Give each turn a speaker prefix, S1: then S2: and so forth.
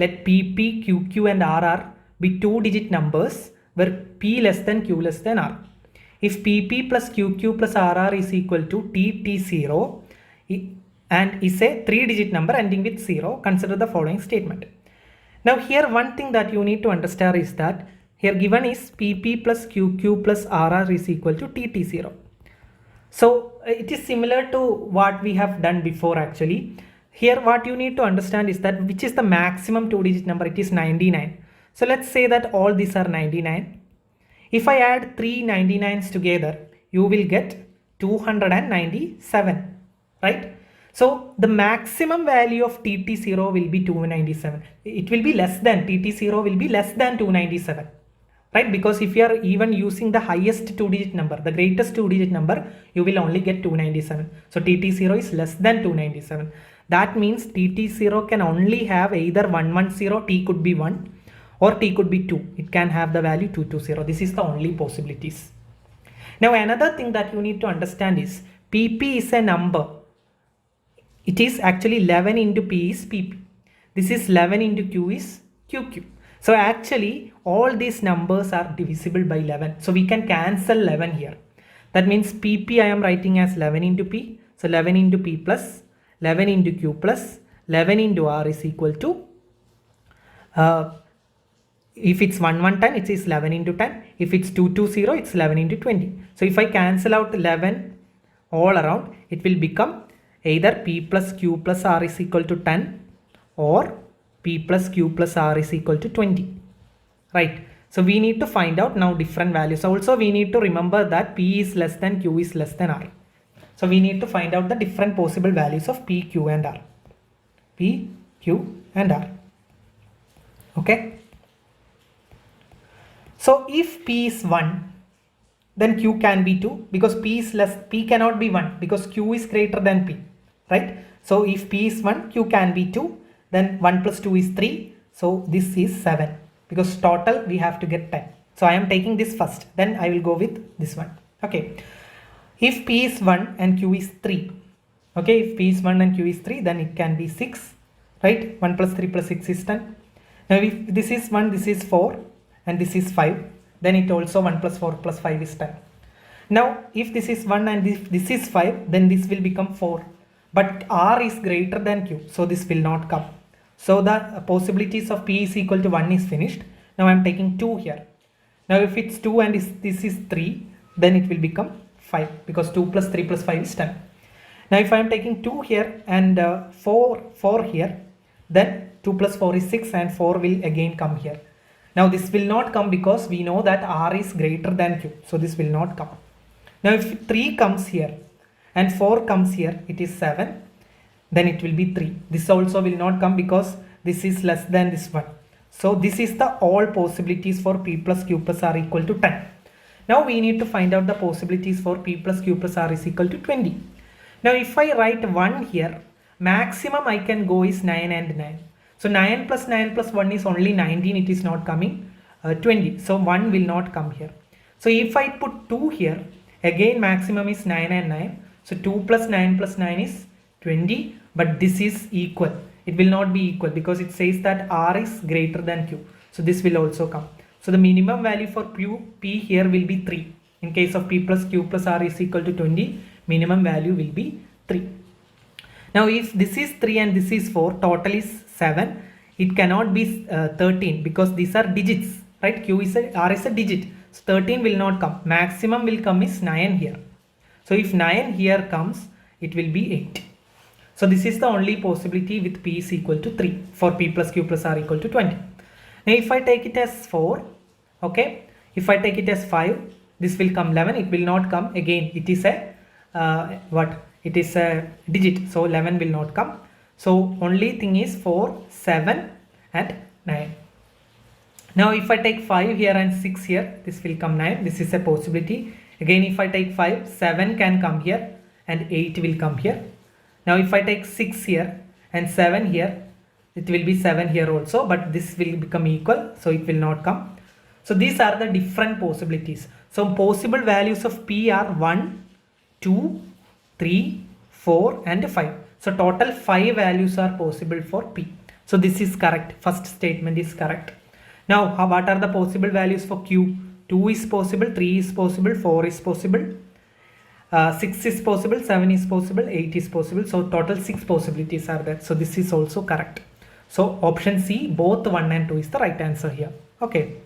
S1: let PP, QQ and RR be 2-digit numbers where P less than Q less than R. If PP plus QQ plus RR is equal to TT0 and is a 3-digit number ending with 0, consider the following statement. Now here one thing that you need to understand is that here given is PP plus QQ plus RR is equal to TT0. So it is similar to what we have done before actually. Here what you need to understand is that which is the maximum 2-digit number, it is 99. So let's say that all these are 99. If I add 3 99s together, you will get 297, right? So the maximum value of TT0 will be 297. It will be less than, TT0 will be less than 297, right? Because if you are even using the highest 2-digit number, the greatest 2-digit number, you will only get 297. So TT0 is less than 297. That means TT0 can only have either 110, T could be 1, or T could be 2. It can have the value 220. This is the only possibilities. Now another thing that you need to understand is PP is a number. It is actually 11 into P is PP. This is 11 into Q is QQ. So actually all these numbers are divisible by 11. So we can cancel 11 here. That means PP I am writing as 11 into P. So 11 into P plus 11 into Q plus 11 into R is equal to if it's 110, it is 11 into 10. If it's 220, it's 11 into 20. So if I cancel out 11 all around, it will become either P plus Q plus R is equal to 10 or P plus Q plus R is equal to 20, right? So we need to find out now different values. Also we need to remember that P is less than Q is less than R. So we need to find out the different possible values of P, Q and R. P, Q and R. Okay. So if P is 1, then Q can be 2 because P cannot be 1 because Q is greater than P, right? So if P is 1, Q can be 2, then 1 plus 2 is 3. So this is 7 because total we have to get 10. So I am taking this first, then I will go with this one. Okay. If P is 1 and Q is 3, okay, if P is 1 and Q is 3, then it can be 6, right? 1 plus 3 plus 6 is 10. Now if this is 1, this is 4 and this is 5, then it also 1 plus 4 plus 5 is 10. Now if this is 1 and this is 5, then this will become 4. But R is greater than Q, so this will not come. So the possibilities of P is equal to 1 is finished. Now I am taking 2 here. Now if it's 2 and this is 3, then it will become 5 because 2 plus 3 plus 5 is 10. Now if I am taking 2 here and 4 here, then 2 plus 4 is 6 and 4 will again come here. Now this will not come because we know that R is greater than Q. So this will not come. Now if 3 comes here and 4 comes here, it is 7. Then it will be 3. This also will not come because this is less than this one. So this is the all possibilities for P plus Q plus R equal to 10. Now we need to find out the possibilities for P plus Q plus R is equal to 20. Now if I write 1 here, maximum I can go is 9 and 9. So 9 plus 1 is only 19, it is not coming 20. So 1 will not come here. So if I put 2 here, again maximum is 9 and 9. So 2 plus 9 is 20, but this is equal. It will not be equal because it says that R is greater than Q. So this will also come. So the minimum value for P here will be 3. In case of P plus Q plus R is equal to 20, minimum value will be 3. Now if this is 3 and this is 4, total is 7. It cannot be 13 because these are digits, right? R is a digit. So 13 will not come. Maximum will come is 9 here. So if 9 here comes, it will be 8. So this is the only possibility with P is equal to 3 for P plus Q plus R equal to 20. Now if I take it as 4, okay, if I take it as 5, this will come 11, it will not come again. It is a it is a digit, so 11 will not come. So only thing is 4, 7 and 9. Now if I take 5 here and 6 here, this will come 9. This is a possibility. Again if I take 5, 7 can come here and 8 will come here. Now if I take 6 here and 7 here, it will be 7 here also, but this will become equal, so it will not come. So these are the different possibilities. So possible values of P are 1, 2, 3, 4 and 5. So total 5 values are possible for P. So this is correct. First statement is correct. Now, what are the possible values for Q? 2 is possible, 3 is possible, 4 is possible, 6 is possible, 7 is possible, 8 is possible. So total 6 possibilities are there. So this is also correct. So option C, both 1 and 2 is the right answer here. Okay.